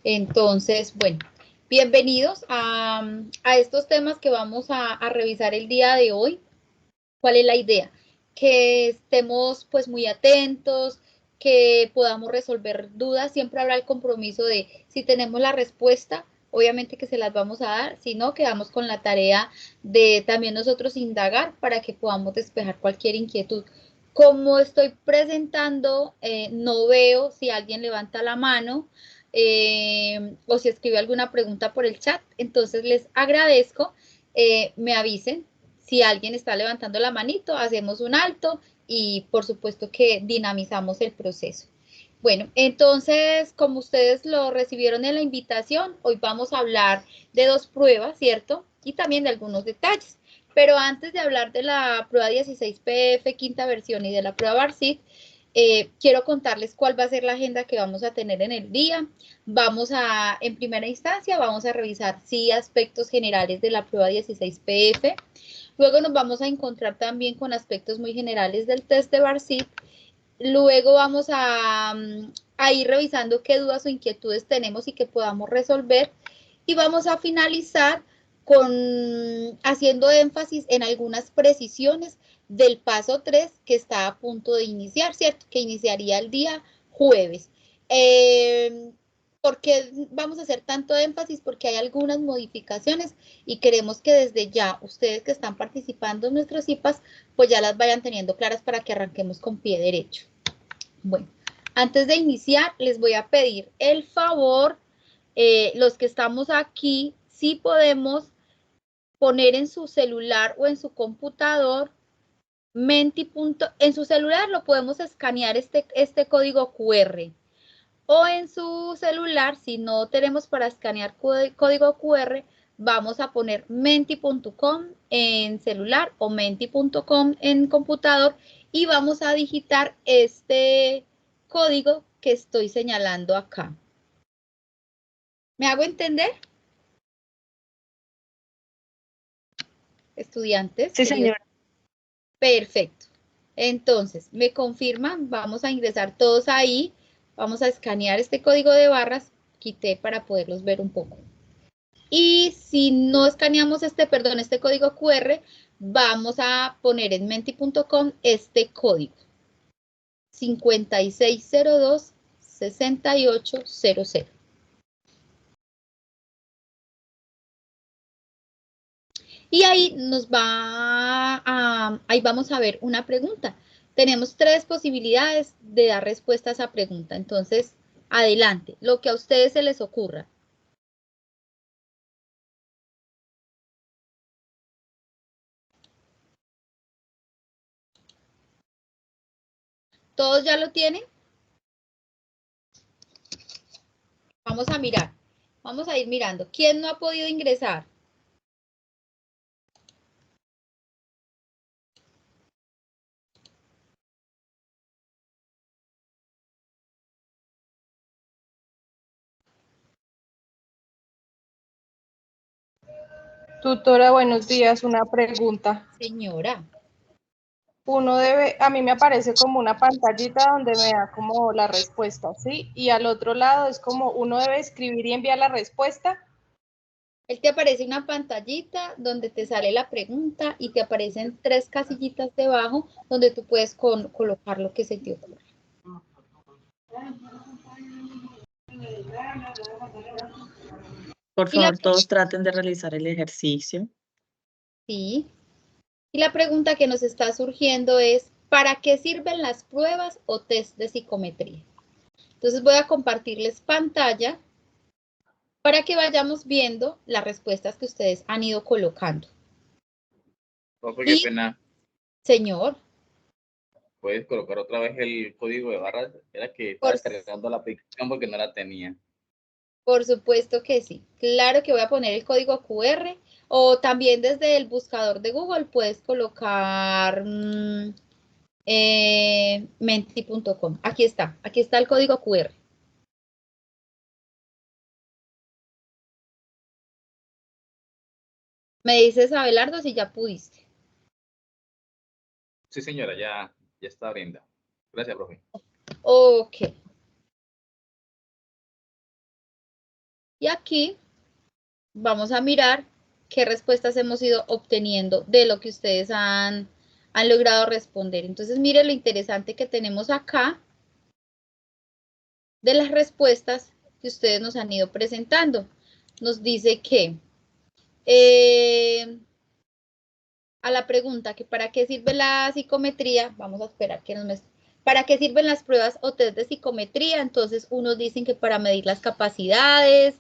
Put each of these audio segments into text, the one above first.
Entonces, bueno, bienvenidos a estos temas que vamos a revisar el día de hoy. ¿Cuál es la idea? Que estemos pues muy atentos, que podamos resolver dudas. Siempre habrá el compromiso de si tenemos la respuesta, obviamente que se las vamos a dar, si no, quedamos con la tarea de también nosotros indagar para que podamos despejar cualquier inquietud. Como estoy presentando, no veo si alguien levanta la mano o si escribe alguna pregunta por el chat, entonces les agradezco, me avisen si alguien está levantando la manito, hacemos un alto y por supuesto que dinamizamos el proceso. Bueno, entonces, como ustedes lo recibieron en la invitación, hoy vamos a hablar de dos pruebas, ¿cierto? Y también de algunos detalles. Pero antes de hablar de la prueba 16PF, quinta versión, y de la prueba BARCIT, quiero contarles cuál va a ser la agenda que vamos a tener en el día. En primera instancia, vamos a revisar, sí, aspectos generales de la prueba 16PF. Luego nos vamos a encontrar también con aspectos muy generales del test de BARCIT. Luego vamos a ir revisando qué dudas o inquietudes tenemos y que podamos resolver. Y vamos a finalizar haciendo énfasis en algunas precisiones del paso 3 que está a punto de iniciar, ¿cierto? Que iniciaría el día jueves. ¿Por qué vamos a hacer tanto énfasis? Porque hay algunas modificaciones y queremos que desde ya ustedes que están participando en nuestros IPAs, pues ya las vayan teniendo claras para que arranquemos con pie derecho. Bueno, antes de iniciar, les voy a pedir el favor, los que estamos aquí, si podemos poner en su celular o en su computador, en su celular lo podemos escanear este código QR, o en su celular, si no tenemos para escanear código QR, vamos a poner menti.com en celular o menti.com en computador y vamos a digitar este código que estoy señalando acá. ¿Me hago entender? Estudiantes, Sí, queridos. señora. Perfecto. Entonces, me confirman, vamos a ingresar todos ahí, vamos a escanear este código de barras, quité para poderlos ver un poco. Y si no escaneamos este código QR, vamos a poner en menti.com este código, 5602-6800. Y ahí ahí vamos a ver una pregunta. Tenemos 3 posibilidades de dar respuesta a esa pregunta. Entonces, adelante, lo que a ustedes se les ocurra. ¿Todos ya lo tienen? Vamos a mirar. Vamos a ir mirando. ¿Quién no ha podido ingresar? Tutora, buenos días. Una pregunta. Señora. A mí me aparece como una pantallita donde me da como la respuesta, ¿sí? Y al otro lado es como uno debe escribir y enviar la respuesta. Él te aparece una pantallita donde te sale la pregunta y te aparecen 3 casillitas debajo donde tú puedes colocar lo que se te ocurre. Por Y la, favor, todos traten de realizar el ejercicio. sí, y la pregunta que nos está surgiendo es, ¿para qué sirven las pruebas o test de psicometría? Entonces voy a compartirles pantalla para que vayamos viendo las respuestas que ustedes han ido colocando. Profe, qué pena. Señor. ¿Puedes colocar otra vez el código de barras? Era que estaba descargando la aplicación porque no la tenía. Por supuesto que sí. Claro que voy a poner el código QR o también desde el buscador de Google puedes colocar menti.com. Aquí está el código QR. Me dices, Abelardo, si ya pudiste. Sí, señora, ya está abriendo. Gracias, profe. Ok. Y aquí vamos a mirar qué respuestas hemos ido obteniendo de lo que ustedes han logrado responder. Entonces, miren lo interesante que tenemos acá de las respuestas que ustedes nos han ido presentando. Nos dice que a la pregunta que para qué sirve la psicometría, vamos a esperar que nos muestre. ¿Para qué sirven las pruebas o test de psicometría? Entonces, unos dicen que para medir las capacidades,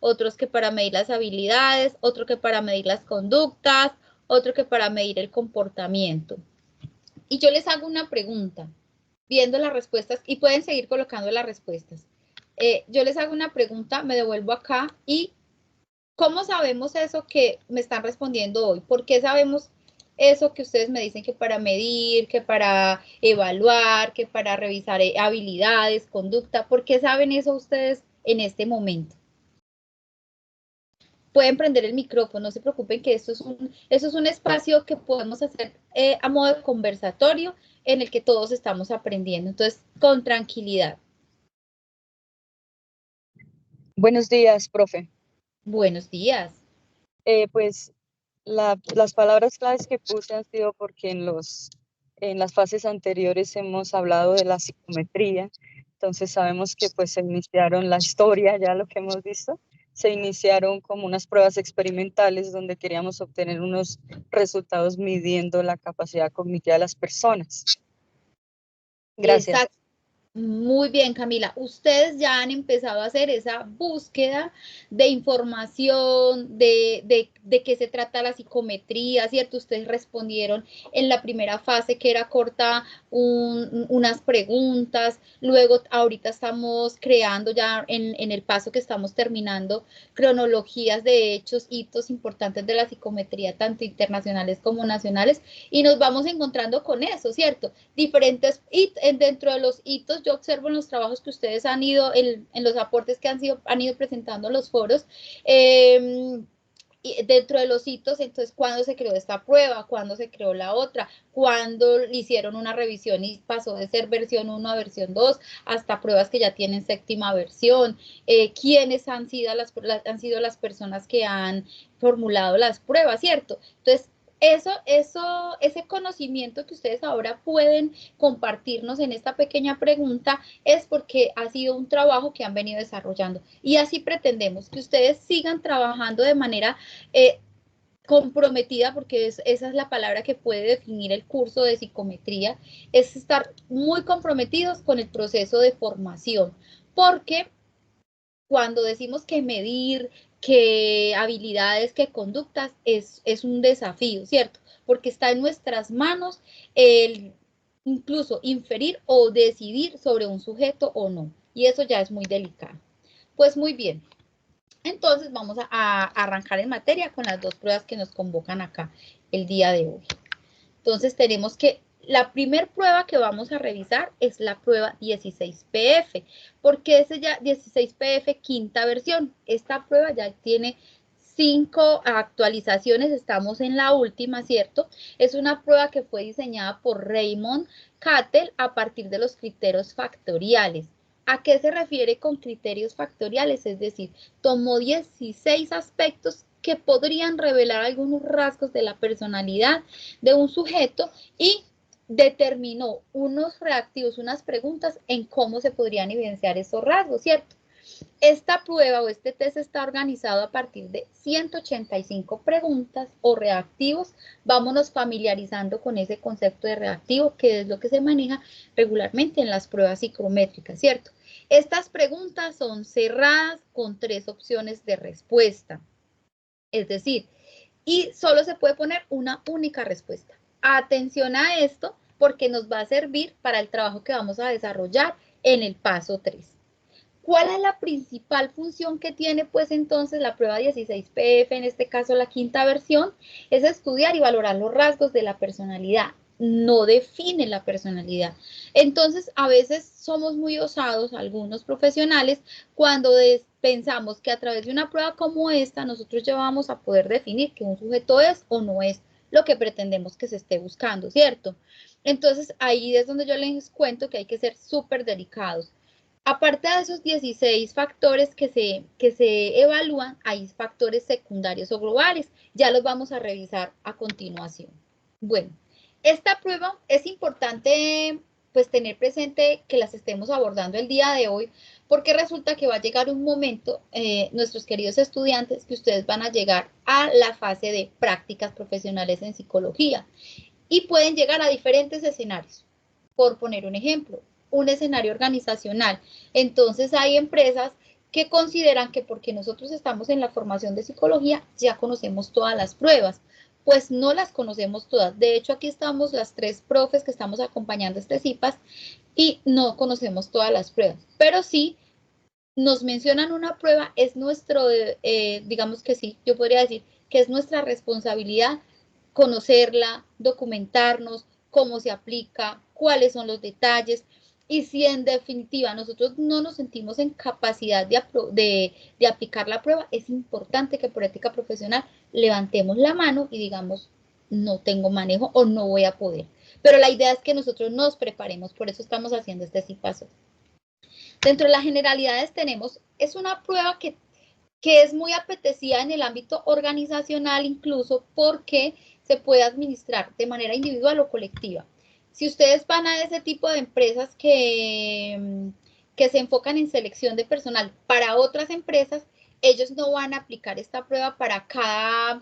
otros que para medir las habilidades, otro que para medir las conductas, otro que para medir el comportamiento. Y yo les hago una pregunta, viendo las respuestas, y pueden seguir colocando las respuestas. Yo les hago una pregunta, me devuelvo acá, y ¿cómo sabemos eso que me están respondiendo hoy? ¿Por qué sabemos eso que ustedes me dicen que para medir, que para evaluar, que para revisar habilidades, conducta? ¿Por qué saben eso ustedes en este momento? Pueden prender el micrófono, no se preocupen que esto es un espacio que podemos hacer a modo de conversatorio en el que todos estamos aprendiendo. Entonces, con tranquilidad. Buenos días, profe. Buenos días. Pues las palabras claves que puse han sido porque en las fases anteriores hemos hablado de la psicometría, entonces sabemos que pues se iniciaron la historia, ya lo que hemos visto, se iniciaron como unas pruebas experimentales donde queríamos obtener unos resultados midiendo la capacidad cognitiva de las personas. Gracias. Exacto. Muy bien, Camila. Ustedes ya han empezado a hacer esa búsqueda de información, de qué se trata la psicometría, ¿cierto? Ustedes respondieron en la primera fase que era corta unas preguntas, luego ahorita estamos creando ya en el paso que estamos terminando cronologías de hechos, hitos importantes de la psicometría, tanto internacionales como nacionales, y nos vamos encontrando con eso, ¿cierto? Diferentes dentro de los hitos, yo observo en los trabajos que ustedes han ido, en los aportes que han ido presentando en los foros, y dentro de los hitos, entonces, ¿cuándo se creó esta prueba? ¿Cuándo se creó la otra? ¿Cuándo hicieron una revisión y pasó de ser versión 1 a versión 2 hasta pruebas que ya tienen séptima versión? ¿Quiénes han sido las personas que han formulado las pruebas, cierto? Entonces, ese conocimiento que ustedes ahora pueden compartirnos en esta pequeña pregunta es porque ha sido un trabajo que han venido desarrollando. Y así pretendemos que ustedes sigan trabajando de manera comprometida, porque esa es la palabra que puede definir el curso de psicometría, es estar muy comprometidos con el proceso de formación, porque cuando decimos que medir, que habilidades, que conductas, es un desafío, ¿cierto? Porque está en nuestras manos el incluso inferir o decidir sobre un sujeto o no. Y eso ya es muy delicado. Pues muy bien. Entonces vamos a arrancar en materia con las dos pruebas que nos convocan acá el día de hoy. Entonces tenemos que la primera prueba que vamos a revisar es la prueba 16PF, porque es ya 16PF quinta versión. Esta prueba ya tiene 5 actualizaciones, estamos en la última, ¿cierto? Es una prueba que fue diseñada por Raymond Cattell a partir de los criterios factoriales. ¿A qué se refiere con criterios factoriales? Es decir, tomó 16 aspectos que podrían revelar algunos rasgos de la personalidad de un sujeto y determinó unos reactivos, unas preguntas en cómo se podrían evidenciar esos rasgos, ¿cierto? Esta prueba o este test está organizado a partir de 185 preguntas o reactivos. Vámonos familiarizando con ese concepto de reactivo, que es lo que se maneja regularmente en las pruebas psicométricas, ¿cierto? Estas preguntas son cerradas con 3 opciones de respuesta. Es decir, y solo se puede poner una única respuesta. Atención a esto porque nos va a servir para el trabajo que vamos a desarrollar en el paso 3. ¿Cuál es la principal función que tiene pues entonces la prueba 16PF, en este caso la quinta versión? Es estudiar y valorar los rasgos de la personalidad. No define la personalidad. Entonces, a veces somos muy osados, algunos profesionales, cuando pensamos que a través de una prueba como esta, nosotros ya vamos a poder definir que un sujeto es o no es lo que pretendemos que se esté buscando, ¿cierto? Entonces, ahí es donde yo les cuento que hay que ser súper delicados. Aparte de esos 16 factores que se evalúan, hay factores secundarios o globales. Ya los vamos a revisar a continuación. Bueno, esta prueba es importante pues tener presente que las estemos abordando el día de hoy, porque resulta que va a llegar un momento, nuestros queridos estudiantes, que ustedes van a llegar a la fase de prácticas profesionales en psicología y pueden llegar a diferentes escenarios. Por poner un ejemplo, un escenario organizacional. Entonces hay empresas que consideran que porque nosotros estamos en la formación de psicología ya conocemos todas las pruebas. Pues no las conocemos todas. De hecho, aquí estamos las 3 profes que estamos acompañando este CIPAS y no conocemos todas las pruebas. Pero sí nos mencionan una prueba, es nuestro, digamos que sí, yo podría decir que es nuestra responsabilidad conocerla, documentarnos, cómo se aplica, cuáles son los detalles, y si en definitiva nosotros no nos sentimos en capacidad de aplicar la prueba, es importante que por ética profesional levantemos la mano y digamos, no tengo manejo o no voy a poder. Pero la idea es que nosotros nos preparemos, por eso estamos haciendo este CIPASO. Dentro de las generalidades tenemos, es una prueba que es muy apetecida en el ámbito organizacional, incluso porque se puede administrar de manera individual o colectiva. Si ustedes van a ese tipo de empresas que se enfocan en selección de personal para otras empresas, ellos no van a aplicar esta prueba para cada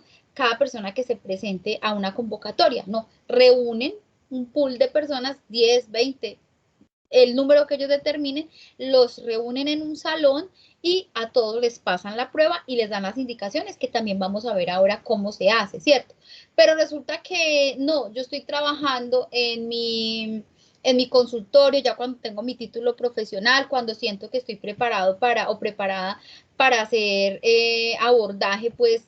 persona que se presente a una convocatoria, no, reúnen un pool de personas, 10, 20, el número que ellos determinen, los reúnen en un salón y a todos les pasan la prueba y les dan las indicaciones que también vamos a ver ahora cómo se hace, ¿cierto? Pero resulta que no, yo estoy trabajando en mi consultorio, ya cuando tengo mi título profesional, cuando siento que estoy preparado o preparada para hacer abordaje pues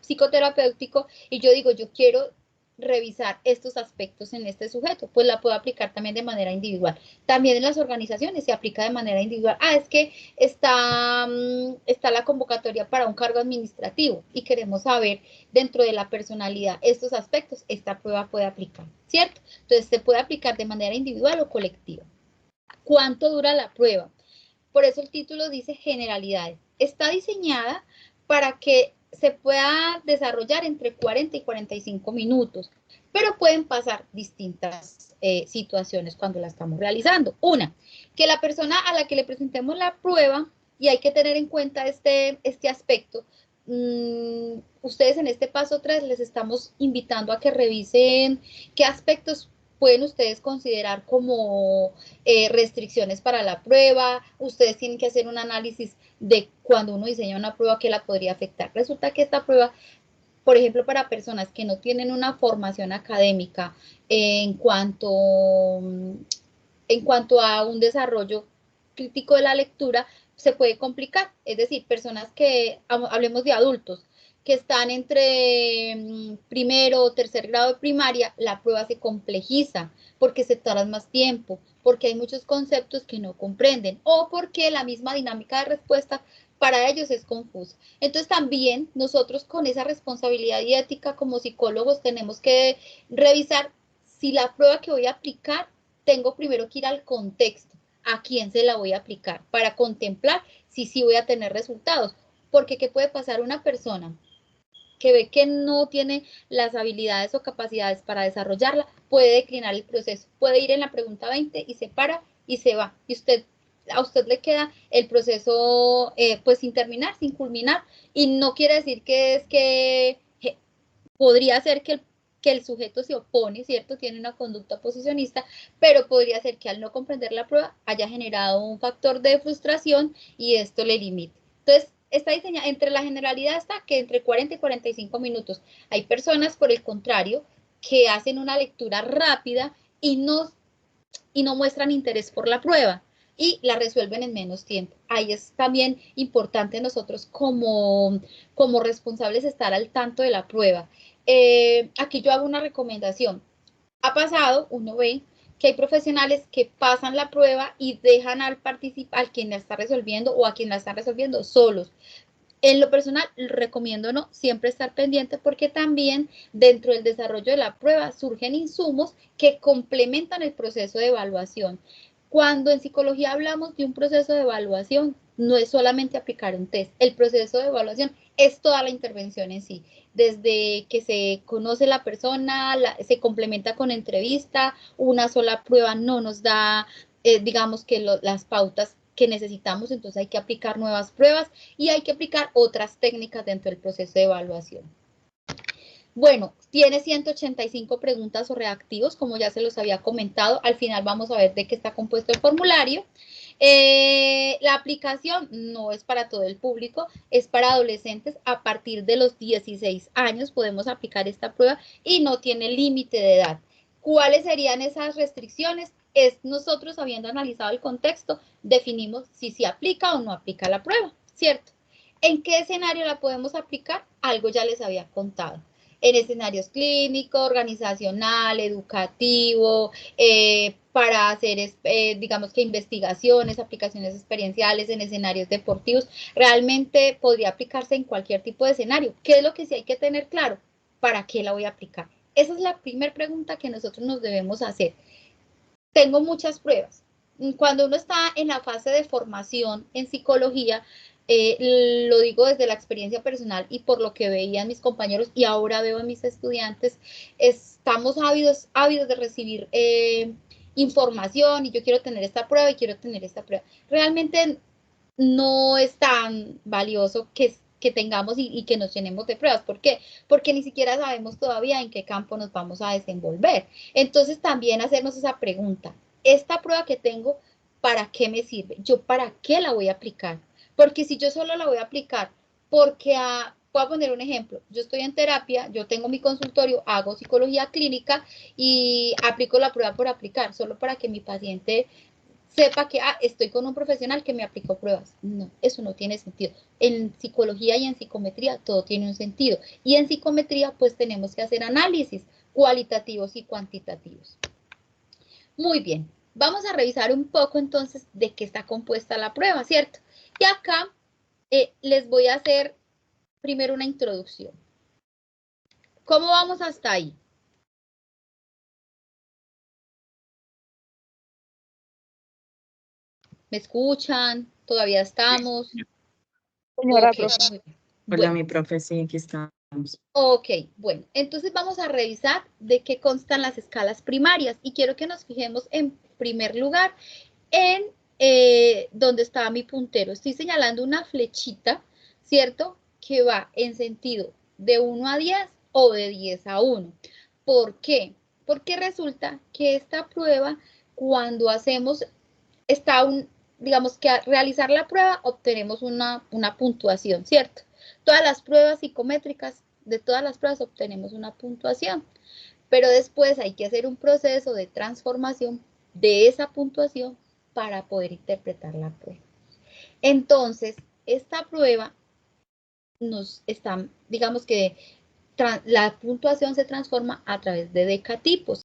psicoterapéutico, y yo digo, yo quiero revisar estos aspectos en este sujeto, pues la puedo aplicar también de manera individual. También en las organizaciones se aplica de manera individual. Es que está la convocatoria para un cargo administrativo y queremos saber dentro de la personalidad estos aspectos, esta prueba puede aplicar, ¿cierto? Entonces se puede aplicar de manera individual o colectiva. ¿Cuánto dura la prueba? Por eso el título dice generalidades. Está diseñada para que se pueda desarrollar entre 40 y 45 minutos, pero pueden pasar distintas situaciones cuando la estamos realizando. Una, que la persona a la que le presentemos la prueba, y hay que tener en cuenta este aspecto, ustedes en este paso 3 les estamos invitando a que revisen qué aspectos pueden ustedes considerar como restricciones para la prueba. Ustedes tienen que hacer un análisis de cuando uno diseña una prueba que la podría afectar. Resulta que esta prueba, por ejemplo, para personas que no tienen una formación académica en cuanto a un desarrollo crítico de la lectura, se puede complicar. Es decir, personas que, hablemos de adultos, que están entre primero o tercer grado de primaria, la prueba se complejiza porque se tardan más tiempo, porque hay muchos conceptos que no comprenden o porque la misma dinámica de respuesta para ellos es confusa. Entonces también nosotros con esa responsabilidad y ética como psicólogos tenemos que revisar si la prueba que voy a aplicar, tengo primero que ir al contexto, a quién se la voy a aplicar, para contemplar si sí voy a tener resultados. Porque ¿qué puede pasar una persona que ve que no tiene las habilidades o capacidades para desarrollarla, puede declinar el proceso, puede ir en la pregunta 20 y se para y se va, y a usted le queda el proceso pues sin terminar, sin culminar, y no quiere decir que es que podría ser que el sujeto se opone, ¿cierto? Tiene una conducta posicionista, pero podría ser que al no comprender la prueba haya generado un factor de frustración y esto le limite. Entonces, está diseñada, entre la generalidad está que entre 40 y 45 minutos. Hay personas, por el contrario, que hacen una lectura rápida y no muestran interés por la prueba y la resuelven en menos tiempo. Ahí es también importante nosotros como responsables estar al tanto de la prueba. Aquí yo hago una recomendación. Ha pasado, uno ve que hay profesionales que pasan la prueba y dejan al quien la está resolviendo o a quien la está resolviendo solos. En lo personal, recomiendo no siempre estar pendiente porque también dentro del desarrollo de la prueba surgen insumos que complementan el proceso de evaluación. Cuando en psicología hablamos de un proceso de evaluación, no es solamente aplicar un test. El proceso de evaluación es toda la intervención en sí. Desde que se conoce la persona, se complementa con entrevista, una sola prueba no nos da, digamos que las pautas que necesitamos, entonces hay que aplicar nuevas pruebas y hay que aplicar otras técnicas dentro del proceso de evaluación. Bueno, tiene 185 preguntas o reactivos, como ya se los había comentado. Al final vamos a ver de qué está compuesto el formulario. La aplicación no es para todo el público, es para adolescentes a partir de los 16 años. Podemos aplicar esta prueba y no tiene límite de edad. ¿Cuáles serían esas restricciones? Nosotros, habiendo analizado el contexto, definimos si se aplica o no aplica la prueba, ¿cierto? ¿En qué escenario la podemos aplicar? Algo ya les había contado. En escenarios clínicos, organizacional, educativo, para hacer, digamos que investigaciones, aplicaciones experienciales en escenarios deportivos. Realmente podría aplicarse en cualquier tipo de escenario. ¿Qué es lo que sí hay que tener claro? ¿Para qué la voy a aplicar? Esa es la primera pregunta que nosotros nos debemos hacer. Tengo muchas pruebas. Cuando uno está en la fase de formación en psicología, lo digo desde la experiencia personal y por lo que veían mis compañeros y ahora veo en mis estudiantes, estamos ávidos de recibir información y yo quiero tener esta prueba y quiero tener esta prueba. Realmente no es tan valioso que tengamos y que nos llenemos de pruebas. ¿Por qué? Porque ni siquiera sabemos todavía en qué campo nos vamos a desenvolver. Entonces también hacernos esa pregunta, esta prueba que tengo, ¿para qué me sirve? ¿Yo para qué la voy a aplicar? Porque si yo solo la voy a aplicar porque voy a poner un ejemplo, yo estoy en terapia, yo tengo mi consultorio, hago psicología clínica y aplico la prueba por aplicar, solo para que mi paciente sepa que estoy con un profesional que me aplicó pruebas. No, eso no tiene sentido. En psicología y en psicometría todo tiene un sentido. Y en psicometría pues tenemos que hacer análisis cualitativos y cuantitativos. Muy bien, vamos a revisar un poco entonces de qué está compuesta la prueba, ¿cierto? Y acá les voy a hacer primero una introducción. ¿Cómo vamos hasta ahí? ¿Me escuchan? ¿Todavía estamos? Señora Okay, profe. muy bien. Hola, Bueno. mi profe, sí, aquí estamos. Ok, bueno, entonces vamos a revisar de qué constan las escalas primarias y quiero que nos fijemos en primer lugar en donde estaba mi puntero. Estoy señalando una flechita, ¿cierto? Que va en sentido de 1 a 10 o de 10 a 1. ¿Por qué? Porque resulta que esta prueba, cuando hacemos, digamos que al realizar la prueba obtenemos una puntuación, ¿cierto? Todas las pruebas psicométricas, de todas las pruebas obtenemos una puntuación, pero después hay que hacer un proceso de transformación de esa puntuación para poder interpretar la prueba. Entonces, esta prueba nos está, digamos que la puntuación se transforma a través de decatipos.